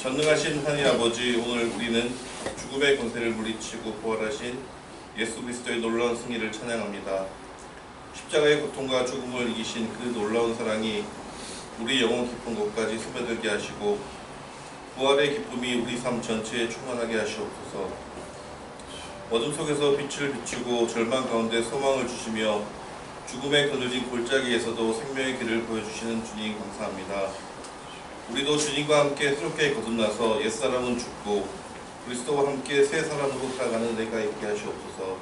전능하신 하나님 아버지, 오늘 우리는 죽음의 권세를 물리치고 부활하신 예수 그리스도의 놀라운 승리를 찬양합니다. 십자가의 고통과 죽음을 이기신 그 놀라운 사랑이 우리 영혼 깊은 곳까지 스며들게 하시고 부활의 기쁨이 우리 삶 전체에 충만하게 하시옵소서. 어둠 속에서 빛을 비추고 절망 가운데 소망을 주시며 죽음에 거느린 골짜기에서도 생명의 길을 보여주시는 주님 감사합니다. 우리도 주님과 함께 새롭게 거듭나서 옛사람은 죽고 그리스도와 함께 새 사람으로 살아가는 내가 있게 하시옵소서.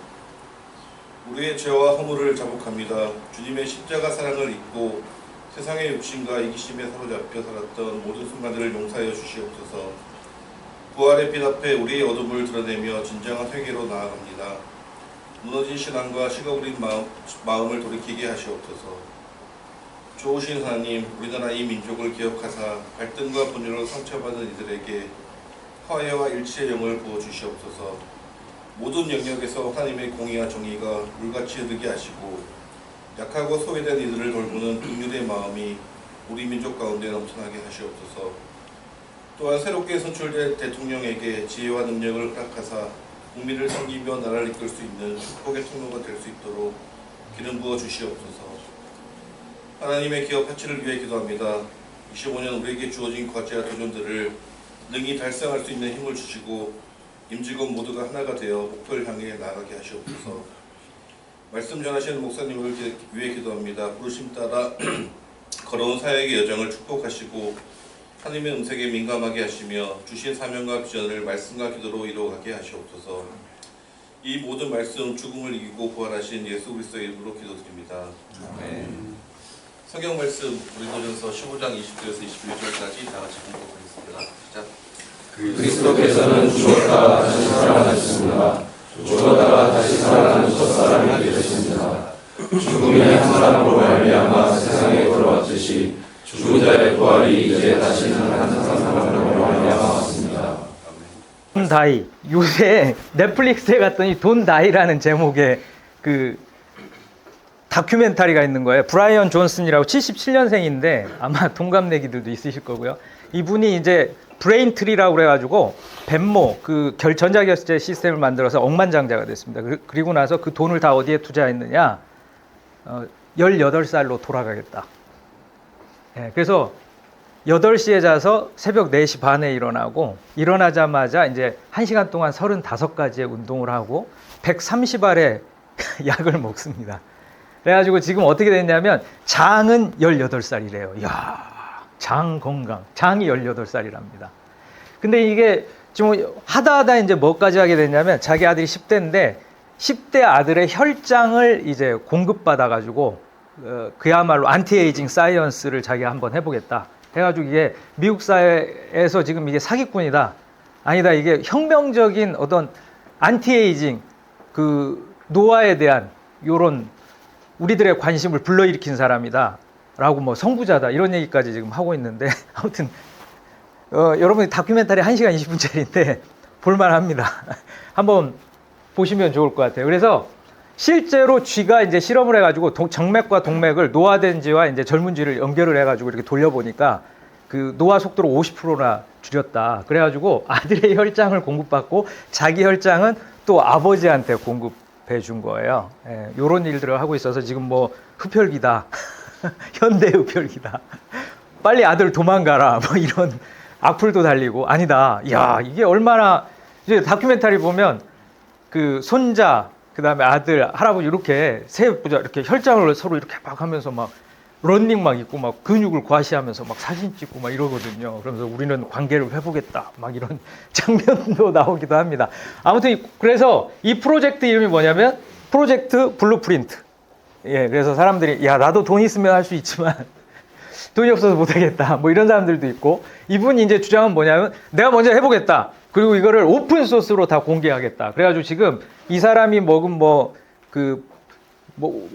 우리의 죄와 허물을 자복합니다. 주님의 십자가 사랑을 잊고 세상의 욕심과 이기심에 사로잡혀 살았던 모든 순간들을 용서하여 주시옵소서. 부활의 빛 앞에 우리의 어둠을 드러내며 진정한 회개로 나아갑니다. 무너진 신앙과 식어버린 마음을 돌이키게 하시옵소서. 좋으신 하나님, 우리나라 이 민족을 기억하사 갈등과 분열로 상처받은 이들에게 화해와 일치의 영을 부어주시옵소서. 모든 영역에서 하나님의 공의와 정의가 물같이 흐르게 하시고 약하고 소외된 이들을 돌보는 긍휼의 마음이 우리 민족 가운데 넘쳐나게 하시옵소서. 또한 새롭게 선출된 대통령에게 지혜와 능력을 허락하사 국민을 섬기며 나라를 이끌 수 있는 축복의 통로가 될 수 있도록 기름 부어 주시옵소서. 하나님의 기업 파치를 위해 기도합니다. 25년 우리에게 주어진 과제와 도전들을 능히 달성할 수 있는 힘을 주시고 임직원 모두가 하나가 되어 목표를 향해 나아가게 하시옵소서. 말씀 전하시는 목사님을 위해 기도합니다. 부르심 따라 걸어온 사역의 여정을 축복하시고 하나님의 음색에 민감하게 하시며 주신 사명과 비전을 말씀과 기도로 이루어가게 하시옵소서. 이 모든 말씀 죽음을 이기고 부활하신 예수 그리스도의 이름으로 기도드립니다. 아멘. 성경 말씀 고린도전서 15장 20절에서 21절까지 다 같이 공부하겠습니다. 시작. 그리스도께서는 죽었다가 다시 살아나셨습니다. 죽었다가 다시 살아나는 첫사람이 되셨습니다. 죽음이 한 사람으로 말미암아 세상에 들어왔듯이 죽은 자의 부활이 이제 다시는 한 사람으로 말미암아 왔습니다. 돈 다이. 요새 넷플릭스에 갔더니 돈 다이라는 제목의 그 다큐멘터리가 있는 거예요. 브라이언 존슨이라고 77년생인데 아마 동갑내기들도 있으실 거고요. 이분이 이제 브레인 트리라고 그래가지고 벤모 그 전자결제 시스템을 만들어서 억만장자가 됐습니다. 그리고 나서 그 돈을 다 어디에 투자했느냐? 18살로 돌아가겠다. 네, 그래서 8시에 자서 새벽 4시 반에 일어나고 일어나자마자 이제 1시간 동안 35가지의 운동을 하고 130알의 약을 먹습니다. 그래가지고 지금 어떻게 됐냐면 장은 18살이래요. 이야, 장 건강. 장이 18살이랍니다. 근데 이게 지금 하다 이제 뭐까지 하게 됐냐면 자기 아들이 10대인데 10대 아들의 혈장을 이제 공급받아가지고 그야말로 안티에이징 사이언스를 자기가 한번 해보겠다. 해가지고 이게 미국 사회에서 지금 이게 사기꾼이다. 아니다. 이게 혁명적인 어떤 안티에이징 그 노화에 대한 요런 우리들의 관심을 불러일으킨 사람이다 라고 뭐 선구자다 이런 얘기까지 지금 하고 있는데 아무튼 여러분이 다큐멘터리 1시간 20분짜리인데 볼만합니다. 한번 보시면 좋을 것 같아요. 그래서 실제로 쥐가 이제 실험을 해가지고 정맥과 동맥을 노화된 쥐와 이제 젊은 쥐를 연결을 해가지고 이렇게 돌려보니까 그 노화 속도를 50%나 줄였다. 그래가지고 아들의 혈장을 공급받고 자기 혈장은 또 아버지한테 공급해 준 거예요. 예, 요런 일들을 하고 있어서 지금 뭐 흡혈귀다. 현대 흡혈귀다. 빨리 아들 도망가라. 뭐 이런 악플도 달리고 아니다. 야, 이게 얼마나 이제 다큐멘터리 보면 그 손자 그다음에 아들, 할아버지 이렇게 세 부자 이렇게 혈장을 서로 이렇게 막 하면서 막 런닝 막 입고 막 근육을 과시하면서 막 사진 찍고 막 이러거든요. 그러면서 우리는 관계를 회복했다. 막 이런 장면도 나오기도 합니다. 아무튼 그래서 이 프로젝트 이름이 뭐냐면 프로젝트 블루프린트. 예, 그래서 사람들이 야, 나도 돈 있으면 할 수 있지만 돈이 없어서 못 하겠다. 뭐 이런 사람들도 있고 이분이 이제 주장은 뭐냐면 내가 먼저 해보겠다. 그리고 이거를 오픈 소스로 다 공개하겠다. 그래가지고 지금 이 사람이 먹은 뭐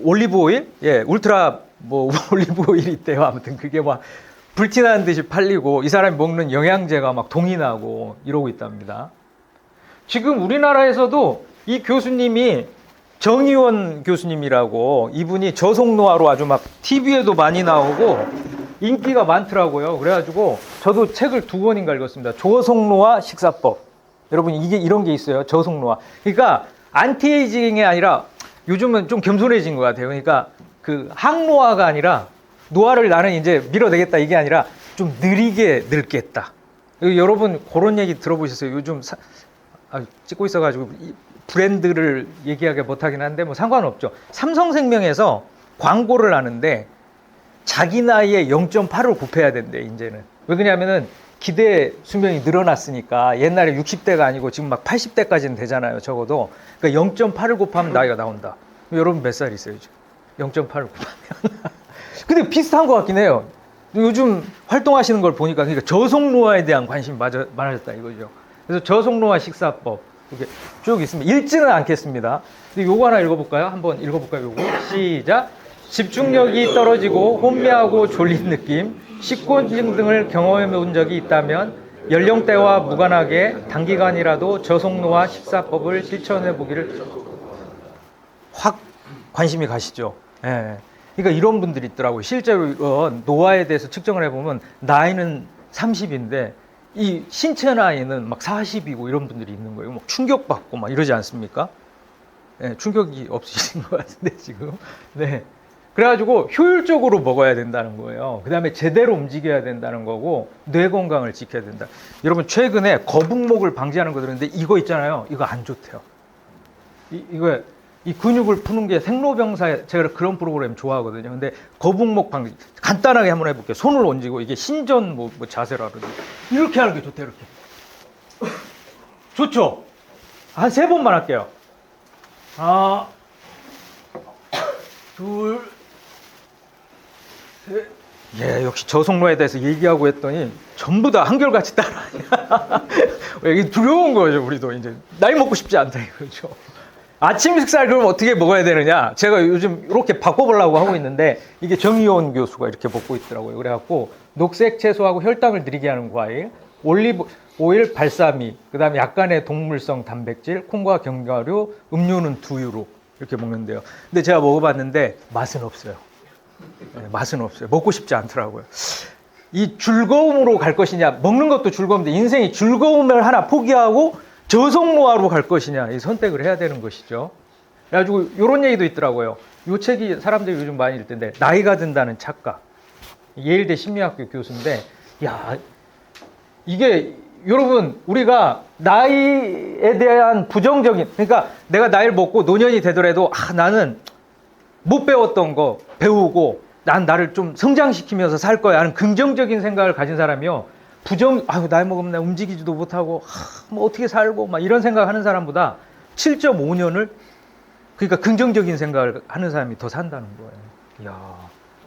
올리브 오일? 예, 울트라 뭐 올리브 오일이 있대요. 아무튼 그게 막 불티나는 듯이 팔리고 이 사람이 먹는 영양제가 막 동이 나고 이러고 있답니다. 지금 우리나라에서도 이 교수님이 정의원 교수님이라고 이분이 저속노화로 아주 막 TV에도 많이 나오고 인기가 많더라고요. 그래가지고 저도 책을 2권인가 읽었습니다. 저속노화 식사법. 여러분 이게 이런 게 있어요. 저속노화. 그러니까 안티에이징이 아니라 요즘은 좀 겸손해진 것 같아요. 그러니까 그 항노화가 아니라 노화를 나는 이제 밀어내겠다 이게 아니라 좀 느리게 늙겠다. 여러분 그런 얘기 들어보셨어요? 요즘 찍고 있어가지고 브랜드를 얘기하기 못하긴 한데 뭐 상관없죠. 삼성생명에서 광고를 하는데 자기 나이에 0.8을 곱해야 된대 이제는. 왜 그러냐면은 기대 수명이 늘어났으니까 옛날에 60대가 아니고 지금 막 80대까지는 되잖아요. 적어도. 그러니까 0.8을 곱하면 나이가 나온다. 여러분 몇 살이세요 지금? 0.8을 곱하면. 근데 비슷한 것 같긴 해요. 요즘 활동하시는 걸 보니까 그러니까 저속노화에 대한 관심이 많아졌다 이거죠. 그래서 저속노화 식사법 이렇게 쭉 있습니다. 읽지는 않겠습니다. 근데 요거 하나 읽어볼까요? 한번 읽어볼까요? 요거 시작. 집중력이 떨어지고 혼미하고 졸린 느낌, 식곤증 등을 경험해 본 적이 있다면 연령대와 무관하게 단기간이라도 저속노화 식사법을 실천해 보기를 확 관심이 가시죠. 예. 그러니까 이런 분들이 있더라고요. 실제로 이런 노화에 대해서 측정을 해보면 나이는 30인데 이 신체 나이는 막 40이고 이런 분들이 있는 거예요. 막 충격받고 막 이러지 않습니까? 네, 충격이 없으신 것 같은데 지금. 네. 그래가지고 효율적으로 먹어야 된다는 거예요. 그 다음에 제대로 움직여야 된다는 거고 뇌 건강을 지켜야 된다. 여러분 최근에 거북목을 방지하는 거 들었는데 이거 있잖아요. 이거 안 좋대요. 이거 이 근육을 푸는 게 생로병사에 제가 그런 프로그램 좋아하거든요. 근데 거북목 방지 간단하게 한번 해볼게요. 손을 얹고 이게 신전 뭐 자세라 그러지. 이렇게 하는 게 좋대 이렇게. 좋죠? 한 3번만 할게요. 하나, 둘, 셋. 예, 역시 저속노화에 대해서 얘기하고 했더니 전부 다 한결같이 따라하냐. 이게 두려운 거죠, 우리도 이제 나이 먹고 싶지 않다 이거죠. 아침 식사를 그럼 어떻게 먹어야 되느냐? 제가 요즘 이렇게 바꿔보려고 하고 있는데 이게 정의원 교수가 이렇게 먹고 있더라고요. 그래갖고 녹색 채소하고 혈당을 느리게 하는 과일, 올리브 오일, 발사믹, 그다음에 약간의 동물성 단백질, 콩과 견과류, 음료는 두유로 이렇게 먹는데요. 근데 제가 먹어봤는데 맛은 없어요. 네, 맛은 없어요. 먹고 싶지 않더라고요. 이 즐거움으로 갈 것이냐? 먹는 것도 즐거운데 인생이 즐거움을 하나 포기하고 저속노화로 갈 것이냐 이 선택을 해야 되는 것이죠. 그래가지고 이런 얘기도 있더라고요. 이 책이 사람들이 요즘 많이 읽던데 나이가 든다는 착각. 예일대 심리학교 교수인데 야 이게 여러분 우리가 나이에 대한 부정적인 그러니까 내가 나이를 먹고 노년이 되더라도 나는 못 배웠던 거 배우고 난 나를 좀 성장시키면서 살 거야 하는 긍정적인 생각을 가진 사람이요. 나이 먹으면 나 움직이지도 못하고, 뭐 어떻게 살고, 막 이런 생각하는 사람보다 7.5년을, 그러니까 긍정적인 생각을 하는 사람이 더 산다는 거예요. 이야,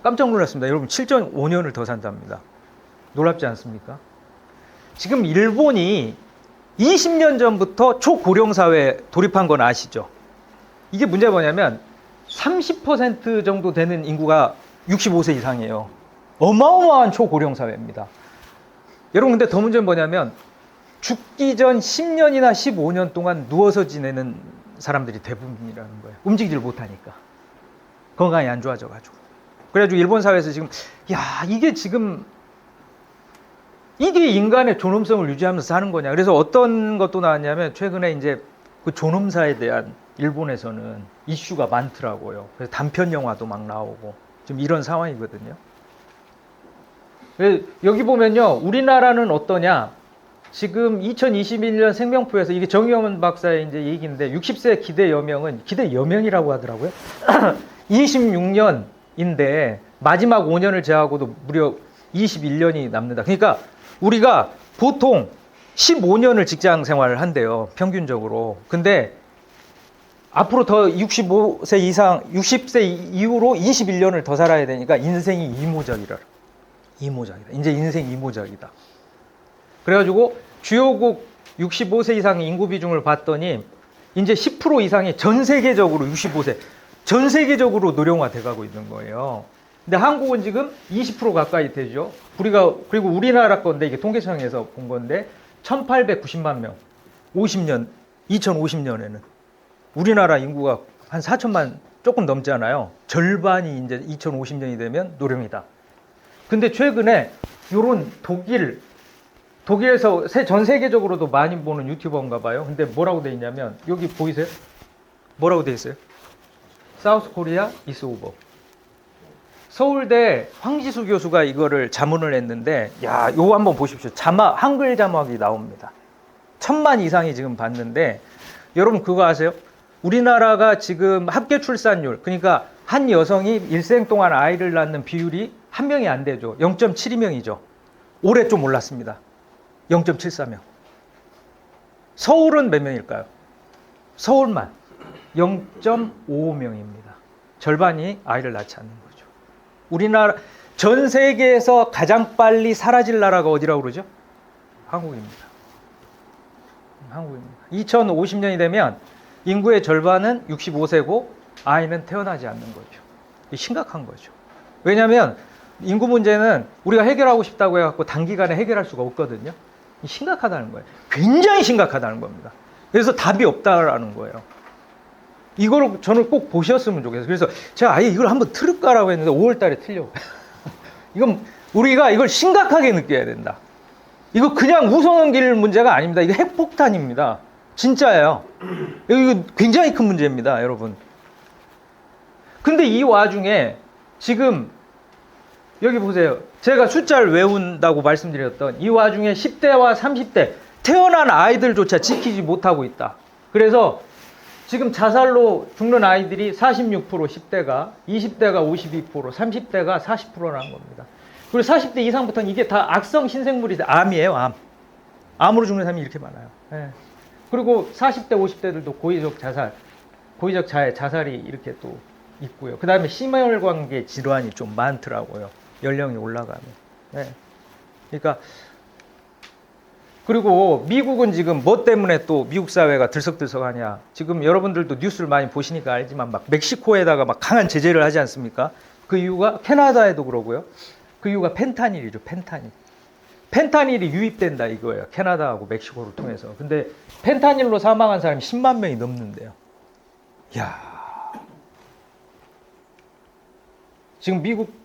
깜짝 놀랐습니다. 여러분, 7.5년을 더 산답니다. 놀랍지 않습니까? 지금 일본이 20년 전부터 초고령사회에 돌입한 건 아시죠? 이게 문제가 뭐냐면, 30% 정도 되는 인구가 65세 이상이에요. 어마어마한 초고령사회입니다. 여러분 근데 더 문제는 뭐냐면 죽기 전 10년이나 15년 동안 누워서 지내는 사람들이 대부분이라는 거예요. 움직이질 못하니까. 건강이 안 좋아져가지고. 그래가지고 일본 사회에서 지금 이게 인간의 존엄성을 유지하면서 사는 거냐. 그래서 어떤 것도 나왔냐면 최근에 이제 그 존엄사에 대한 일본에서는 이슈가 많더라고요. 그래서 단편 영화도 막 나오고 지금 이런 상황이거든요. 여기 보면요, 우리나라는 어떠냐? 지금 2021년 생명표에서 이게 정의원 박사의 이제 얘기인데 60세 기대 여명이라고 하더라고요. 26년인데 마지막 5년을 제하고도 무려 21년이 남는다. 그러니까 우리가 보통 15년을 직장 생활을 한대요, 평균적으로. 근데 앞으로 더 65세 이상, 60세 이후로 21년을 더 살아야 되니까 인생이 이모작이다. 이제 인생 이모작이다. 그래가지고 주요국 65세 이상 인구 비중을 봤더니 이제 10% 이상이 전 세계적으로 65세, 전 세계적으로 노령화 돼가고 있는 거예요. 근데 한국은 지금 20% 가까이 되죠. 그리고 우리나라 건데 이게 통계청에서 본 건데 1890만 명, 2050년에는 우리나라 인구가 한 4천만 조금 넘잖아요. 절반이 이제 2050년이 되면 노령이다. 근데 최근에 요런 독일에서 전 세계적으로도 많이 보는 유튜버인가 봐요. 근데 뭐라고 돼 있냐면 여기 보이세요? 뭐라고 돼 있어요? 사우스 코리아 is over. 서울대 황지수 교수가 이거를 자문을 했는데, 야, 요거 한번 보십시오. 한글 자막이 나옵니다. 1000만 이상이 지금 봤는데, 여러분 그거 아세요? 우리나라가 지금 합계 출산율, 그러니까 한 여성이 일생 동안 아이를 낳는 비율이 1명이 안 되죠. 0.72명이죠. 올해 좀 올랐습니다. 0.74명. 서울은 몇 명일까요? 서울만 0.55명입니다. 절반이 아이를 낳지 않는 거죠. 우리나라 전 세계에서 가장 빨리 사라질 나라가 어디라고 그러죠? 한국입니다. 한국입니다. 2050년이 되면 인구의 절반은 65세고 아이는 태어나지 않는 거죠. 이게 심각한 거죠. 왜냐하면 인구 문제는 우리가 해결하고 싶다고 해갖고 단기간에 해결할 수가 없거든요. 심각하다는 거예요. 굉장히 심각하다는 겁니다. 그래서 답이 없다라는 거예요. 이걸 저는 꼭 보셨으면 좋겠어요. 그래서 제가 아예 이걸 한번 틀을까라고 했는데 5월 달에 틀려고. 이건 우리가 이걸 심각하게 느껴야 된다. 이거 그냥 웃어넘길 문제가 아닙니다. 이거 핵폭탄입니다. 진짜예요. 이거 굉장히 큰 문제입니다, 여러분. 근데 이 와중에 지금 여기 보세요. 제가 숫자를 외운다고 말씀드렸던 이 와중에 10대와 30대 태어난 아이들조차 지키지 못하고 있다. 그래서 지금 자살로 죽는 아이들이 46%, 10대가, 20대가 52%, 30대가 40%라는 겁니다. 그리고 40대 이상부터는 이게 다 악성 신생물이 암이에요, 암. 암으로 죽는 사람이 이렇게 많아요. 예. 그리고 40대, 50대들도 고의적 자살이 이렇게 또 있고요. 그 다음에 심혈관계 질환이 좀 많더라고요. 연령이 올라가면. 예. 그러니까 그리고 미국은 지금 뭐 때문에 또 미국 사회가 들썩들썩하냐. 지금 여러분들도 뉴스를 많이 보시니까 알지만 막 멕시코에다가 막 강한 제재를 하지 않습니까? 그 이유가 캐나다에도 그러고요. 그 이유가 펜타닐이죠. 펜타닐이 유입된다 이거예요. 캐나다하고 멕시코를 통해서. 근데 펜타닐로 사망한 사람이 10만 명이 넘는데요. 야, 지금 미국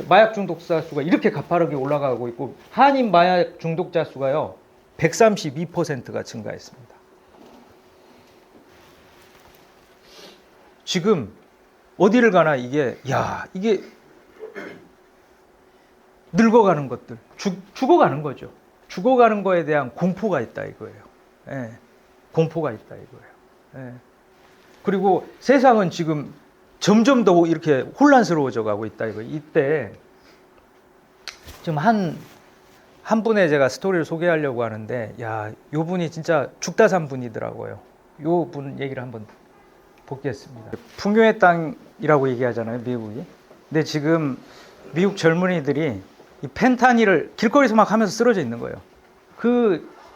마약 중독자 수가 이렇게 가파르게 올라가고 있고 한인 마약 중독자 수가요 132%가 증가했습니다. 지금 어디를 가나 이게 늙어가는 것들, 죽어가는 거죠. 죽어가는 거에 대한 공포가 있다 이거예요. 예, 공포가 있다 이거예요. 예. 그리고 세상은 지금 점점 더 이렇게 혼란스러워져 가고 있다 이거예요. 이때 지금 한 분의 제가 스토리를 소개하려고 하는데, 야, 요 분이 진짜 죽다 산 분이더라고요. 요 분 얘기를 한번 보겠습니다. 풍요의 땅이라고 얘기하잖아요, 미국이. 근데 지금 미국 젊은이들이 이 펜타닐을 길거리에서 막 하면서 쓰러져 있는 거예요.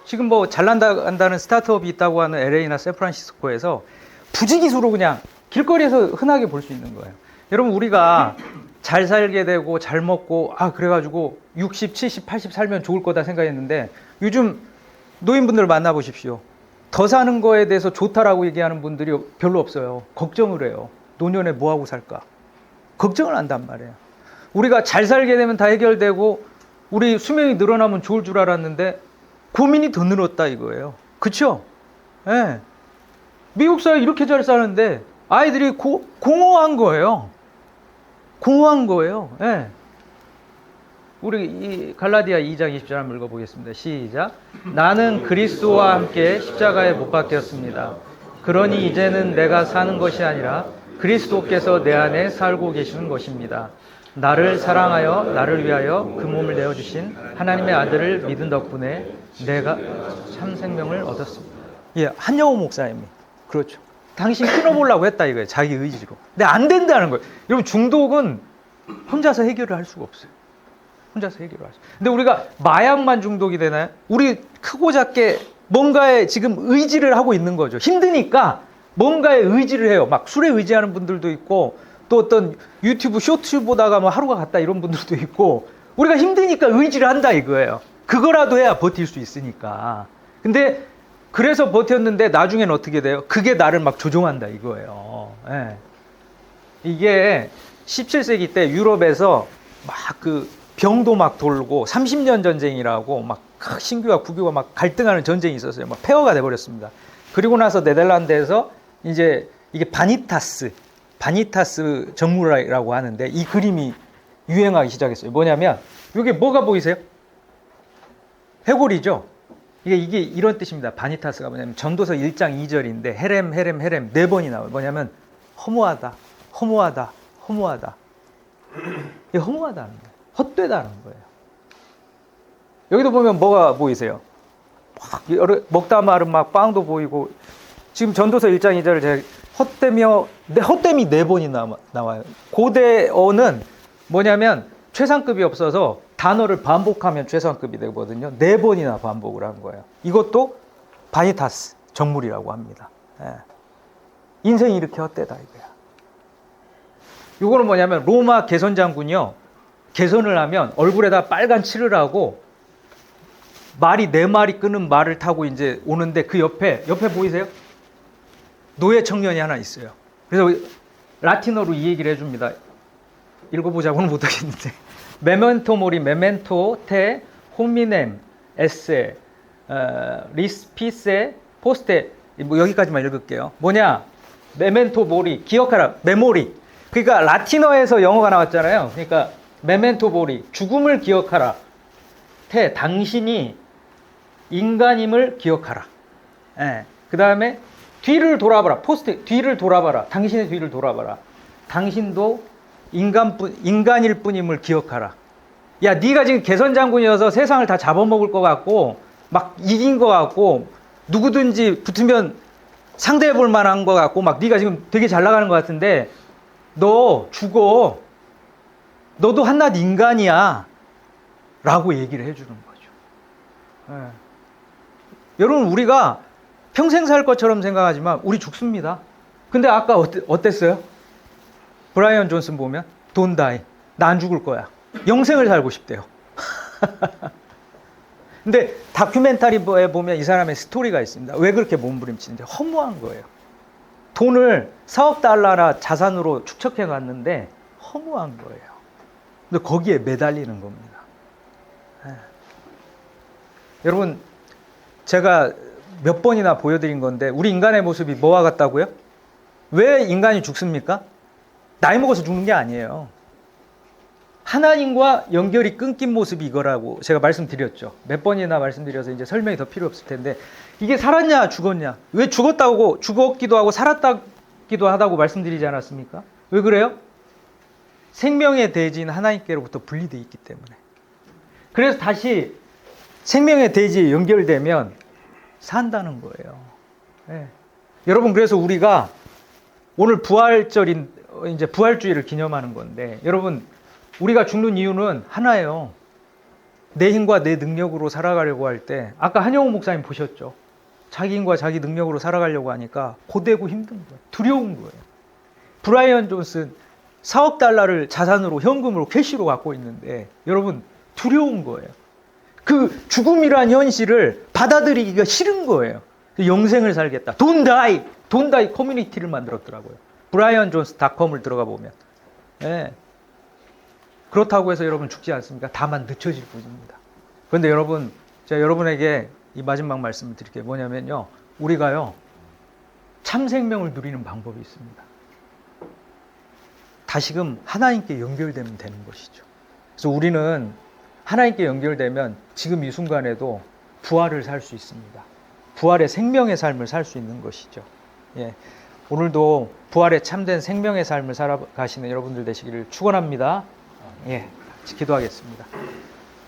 지금 뭐 잘 난다는 스타트업이 있다고 하는 LA나 샌프란시스코에서 부지기수로 그냥 길거리에서 흔하게 볼 수 있는 거예요. 여러분, 우리가 잘 살게 되고 잘 먹고 그래가지고 60, 70, 80 살면 좋을 거다 생각했는데 요즘 노인분들 만나보십시오. 더 사는 거에 대해서 좋다라고 얘기하는 분들이 별로 없어요. 걱정을 해요. 노년에 뭐하고 살까? 걱정을 한단 말이에요. 우리가 잘 살게 되면 다 해결되고 우리 수명이 늘어나면 좋을 줄 알았는데 고민이 더 늘었다 이거예요. 그쵸? 예. 미국 사회 이렇게 잘 사는데 아이들이 공허한 거예요. 공허한 거예요. 예. 우리 이 갈라디아 2장 20절 한번 읽어보겠습니다. 시작. 나는 그리스도와 함께 십자가에 못 박혔습니다. 그러니 이제는 내가 사는 것이 아니라 그리스도께서 내 안에 살고 계시는 것입니다. 나를 사랑하여 나를 위하여 그 몸을 내어주신 하나님의 아들을 믿은 덕분에 내가 참 생명을 얻었습니다. 예, 한영호 목사님이 그렇죠. 당신 끊어보려고 했다 이거예요. 자기 의지로. 근데 안 된다는 거예요. 여러분, 중독은 혼자서 해결을 할 수가 없어요. 혼자서 해결을 할 수. 근데 우리가 마약만 중독이 되나요? 우리 크고 작게 뭔가에 지금 의지를 하고 있는 거죠. 힘드니까 뭔가에 의지를 해요. 막 술에 의지하는 분들도 있고 또 어떤 유튜브 쇼츠 보다가 뭐 하루가 갔다 이런 분들도 있고 우리가 힘드니까 의지를 한다 이거예요. 그거라도 해야 버틸 수 있으니까. 근데 그래서 버텼는데 나중에는 어떻게 돼요? 그게 나를 막 조종한다 이거예요. 예. 이게 17세기 때 유럽에서 막 그 병도 막 돌고 30년 전쟁이라고 막 신교와 구교가 막 갈등하는 전쟁이 있었어요. 막 폐허가 돼버렸습니다. 그리고 나서 네덜란드에서 이제 이게 바니타스 정물이라고 하는데 이 그림이 유행하기 시작했어요. 뭐냐면 이게 뭐가 보이세요? 해골이죠. 이게 이런 뜻입니다. 바니타스가 뭐냐면 전도서 1장 2절인데 헤렘 네 번이 나와요. 뭐냐면 허무하다. 이게 허무하다는 거예요. 헛되다는 거예요. 여기도 보면 뭐가 보이세요? 막 먹다 마른 막 빵도 보이고 지금 전도서 1장 2절을 제가 헛됨이 네 번이 나와요. 고대어는 뭐냐면 최상급이 없어서 단어를 반복하면 최상급이 되거든요. 네 번이나 반복을 한 거예요. 이것도 바니타스 정물이라고 합니다. 예. 인생이 이렇게 헛되다 이거야. 이거는 뭐냐면 로마 개선 장군이요. 개선을 하면 얼굴에다 빨간 칠을 하고 말이 네 마리 끄는 말을 타고 이제 오는데 그 옆에 보이세요? 노예 청년이 하나 있어요. 그래서 라틴어로 이 얘기를 해줍니다. 읽어보자고는 못하겠는데 메멘토 모리 메멘토 테 호미넴 에세 리스피세 포스테 뭐 여기까지만 읽을게요. 뭐냐? 메멘토 모리 기억하라. 메모리. 그러니까 라틴어에서 영어가 나왔잖아요. 그러니까 메멘토 모리 죽음을 기억하라. 테 당신이 인간임을 기억하라. 예. 그 다음에 뒤를 돌아봐라. 포스트 뒤를 돌아봐라. 당신의 뒤를 돌아봐라. 당신도 인간일 뿐임을 기억하라. 야, 네가 지금 개선 장군이어서 세상을 다 잡아먹을 것 같고 막 이긴 것 같고 누구든지 붙으면 상대해 볼 만한 것 같고 막 네가 지금 되게 잘 나가는 것 같은데 너 죽어. 너도 한낱 인간이야. 라고 얘기를 해주는 거죠. 예. 여러분 우리가 평생 살 것처럼 생각하지만 우리 죽습니다. 근데 아까 어땠어요? 브라이언 존슨 보면 Don't die. 나 안 죽을 거야. 영생을 살고 싶대요. 근데 다큐멘터리에 보면 이 사람의 스토리가 있습니다. 왜 그렇게 몸부림치는지 허무한 거예요. 돈을 4억 달러나 자산으로 축적해 놨는데 허무한 거예요. 근데 거기에 매달리는 겁니다. 여러분 제가 몇 번이나 보여드린 건데 우리 인간의 모습이 뭐와 같다고요? 왜 인간이 죽습니까? 나이 먹어서 죽는 게 아니에요. 하나님과 연결이 끊긴 모습이 이거라고 제가 말씀드렸죠. 몇 번이나 말씀드려서 이제 설명이 더 필요 없을 텐데 이게 살았냐 죽었냐? 왜 죽었기도 하고 살았기도 하다고 말씀드리지 않았습니까? 왜 그래요? 생명의 대지인 하나님께로부터 분리되어 있기 때문에. 그래서 다시 생명의 대지에 연결되면 산다는 거예요. 네. 여러분 그래서 우리가 오늘 부활절인 이제 부활주의를 기념하는 건데 여러분 우리가 죽는 이유는 하나예요. 내 힘과 내 능력으로 살아가려고 할 때 아까 한영호 목사님 보셨죠? 자기 힘과 자기 능력으로 살아가려고 하니까 고되고 힘든 거예요. 두려운 거예요. 브라이언 존슨 4억 달러를 자산으로 현금으로 캐시로 갖고 있는데 여러분 두려운 거예요. 그 죽음이란 현실을 받아들이기가 싫은 거예요. 영생을 살겠다. Don't die 커뮤니티를 만들었더라고요. 브라이언 존스 닷컴을 들어가 보면. 네. 그렇다고 해서 여러분 죽지 않습니까? 다만 늦춰질 뿐입니다. 그런데 여러분, 제가 여러분에게 이 마지막 말씀을 드릴게요. 뭐냐면요. 우리가요. 참 생명을 누리는 방법이 있습니다. 다시금 하나님께 연결되면 되는 것이죠. 그래서 우리는 하나님께 연결되면 지금 이 순간에도 부활을 살 수 있습니다. 부활의 생명의 삶을 살 수 있는 것이죠. 예. 오늘도 부활의 참된 생명의 삶을 살아가시는 여러분들 되시기를 축원합니다. 예, 같이 기도하겠습니다.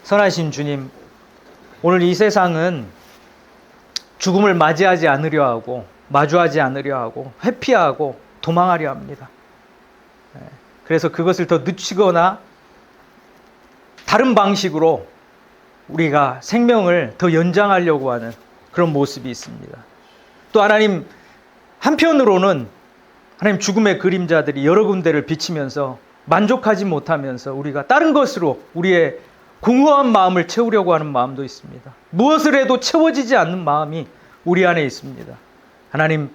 선하신 주님, 오늘 이 세상은 죽음을 맞이하지 않으려 하고 마주하지 않으려 하고 회피하고 도망하려 합니다. 예, 그래서 그것을 더 늦추거나 다른 방식으로 우리가 생명을 더 연장하려고 하는 그런 모습이 있습니다. 또 하나님 한편으로는 하나님 죽음의 그림자들이 여러 군데를 비치면서 만족하지 못하면서 우리가 다른 것으로 우리의 공허한 마음을 채우려고 하는 마음도 있습니다. 무엇을 해도 채워지지 않는 마음이 우리 안에 있습니다. 하나님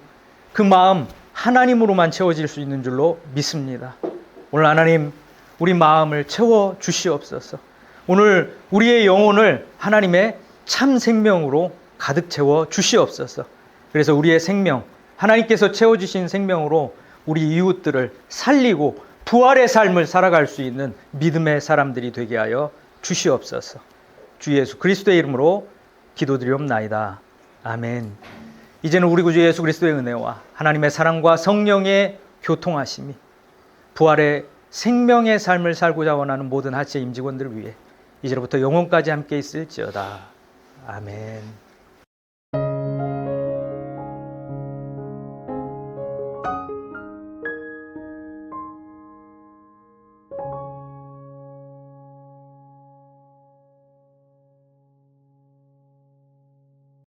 그 마음 하나님으로만 채워질 수 있는 줄로 믿습니다. 오늘 하나님 우리 마음을 채워 주시옵소서. 오늘 우리의 영혼을 하나님의 참 생명으로 가득 채워 주시옵소서. 그래서 우리의 생명, 하나님께서 채워주신 생명으로 우리 이웃들을 살리고 부활의 삶을 살아갈 수 있는 믿음의 사람들이 되게 하여 주시옵소서. 주 예수 그리스도의 이름으로 기도드리옵나이다. 아멘. 이제는 우리 구주 예수 그리스도의 은혜와 하나님의 사랑과 성령의 교통하심이 부활의 생명의 삶을 살고자 원하는 모든 하체 임직원들을 위해 이제로부터 영원까지 함께 있을지어다. 아멘.